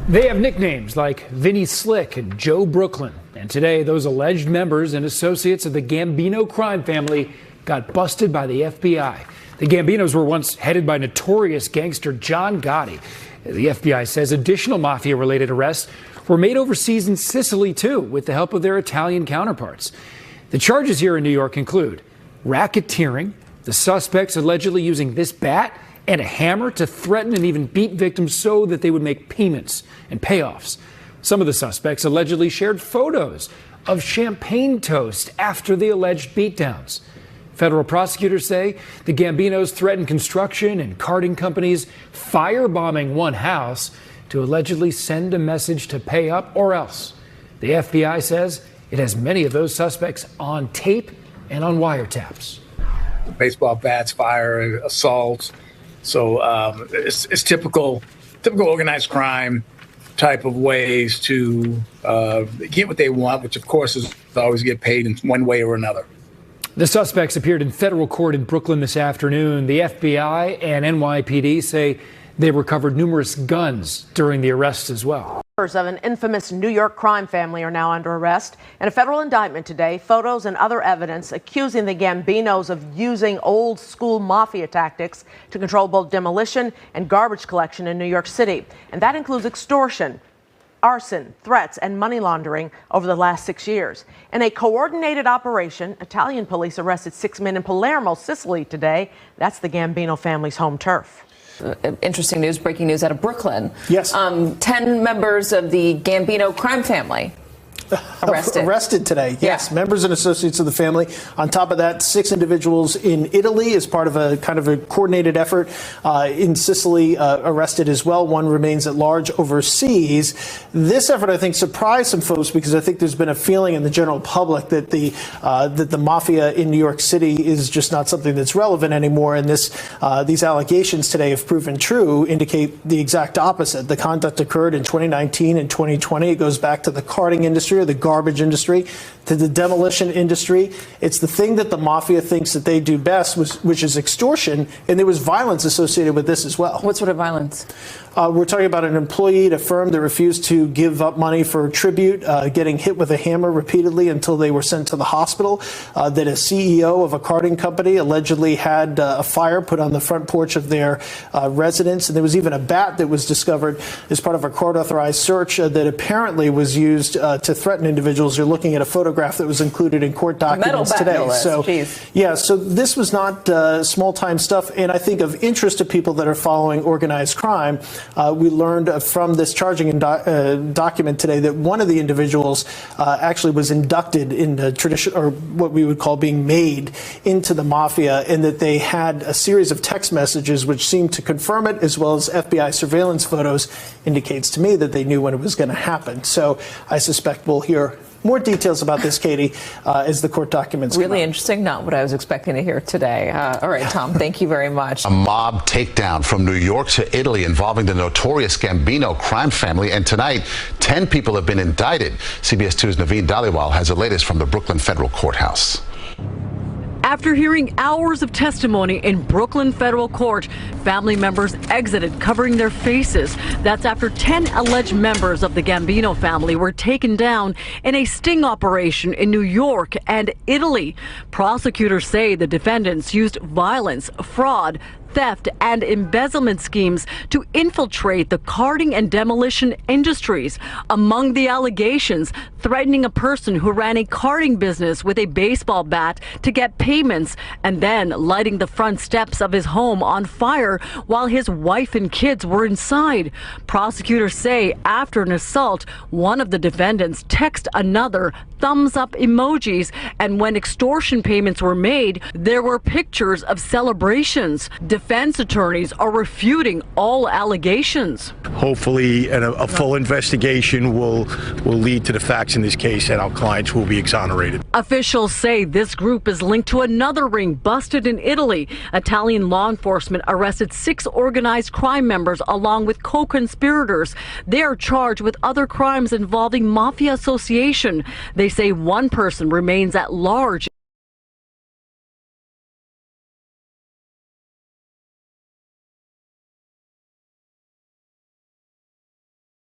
They have nicknames like Vinny Slick and Joe Brooklyn. And today, those alleged members and associates of the Gambino crime family got busted by the FBI. The Gambinos were once headed by notorious gangster John Gotti. The FBI says additional mafia-related arrests were made overseas in Sicily, too, with the help of their Italian counterparts. The charges here in New York include racketeering, the suspects allegedly using this bat and a hammer to threaten and even beat victims so that they would make payments and payoffs. Some of the suspects allegedly shared photos of champagne toast after the alleged beatdowns. Federal prosecutors say the Gambinos threatened construction and carting companies, firebombing one house to allegedly send a message to pay up or else. The FBI says it has many of those suspects on tape and on wiretaps. Baseball bats, fire, assaults. So it's typical organized crime type of ways to get what they want, which of course is always get paid in one way or another. The suspects appeared in federal court in Brooklyn this afternoon. The FBI and NYPD say they recovered numerous guns during the arrests as well. Members of an infamous New York crime family are now under arrest. In a federal indictment today, photos and other evidence accusing the Gambinos of using old school mafia tactics to control both demolition and garbage collection in New York City. And that includes extortion, arson, threats, and money laundering over the last 6 years. In a coordinated operation, Italian police arrested 6 men in Palermo, Sicily today. That's the Gambino family's home turf. Interesting news, breaking news out of Brooklyn. Yes. 10 members of the Gambino crime family arrested today. Yes, members and associates of the family. On top of that, 6 individuals in Italy as part of a kind of a coordinated effort in Sicily arrested as well. One remains at large overseas. This effort, I think, surprised some folks because I think there's been a feeling in the general public that the mafia in New York City is just not something that's relevant anymore. And these allegations today, if proven true, indicate the exact opposite. The conduct occurred in 2019 and 2020. It goes back to the carting industry, or the garbage industry, to the demolition industry. It's the thing that the mafia thinks that they do best, which is extortion, and there was violence associated with this as well. What sort of violence? We're talking about an employee at a firm that refused to give up money for tribute, getting hit with a hammer repeatedly until they were sent to the hospital. That a CEO of a carting company allegedly had a fire put on the front porch of their residence. And there was even a bat that was discovered as part of a court-authorized search that apparently was used to threaten individuals. You're looking at a photograph that was included in court documents today. So, yeah, so this was not small-time stuff. And I think of interest to people that are following organized crime. We learned from this charging document today that one of the individuals actually was inducted in the tradition, or what we would call being made into the mafia, and that they had a series of text messages which seemed to confirm it, as well as FBI surveillance photos indicates to me that they knew when it was going to happen. So I suspect we'll hear more details about this, Katie, as the court documents come out. Really interesting. Not what I was expecting to hear today. All right, Tom, thank you very much. A mob takedown from New York to Italy involving the notorious Gambino crime family. And tonight, 10 people have been indicted. CBS 2's Naveen Dhaliwal has the latest from the Brooklyn Federal Courthouse. After hearing hours of testimony in Brooklyn federal court, family members exited covering their faces. That's after 10 alleged members of the Gambino family were taken down in a sting operation in New York and Italy. Prosecutors say the defendants used violence, fraud, theft, and embezzlement schemes to infiltrate the carting and demolition industries. Among the allegations, threatening a person who ran a carting business with a baseball bat to get payments, and then lighting the front steps of his home on fire while his wife and kids were inside. Prosecutors say after an assault, one of the defendants texted another thumbs up emojis, and when extortion payments were made, there were pictures of celebrations. Defense attorneys are refuting all allegations. Hopefully a full investigation will lead to the facts in this case, and our clients will be exonerated. Officials say this group is linked to another ring busted in Italy. Italian law enforcement arrested 6 organized crime members along with co-conspirators. They are charged with other crimes involving mafia association. They say one person remains at large.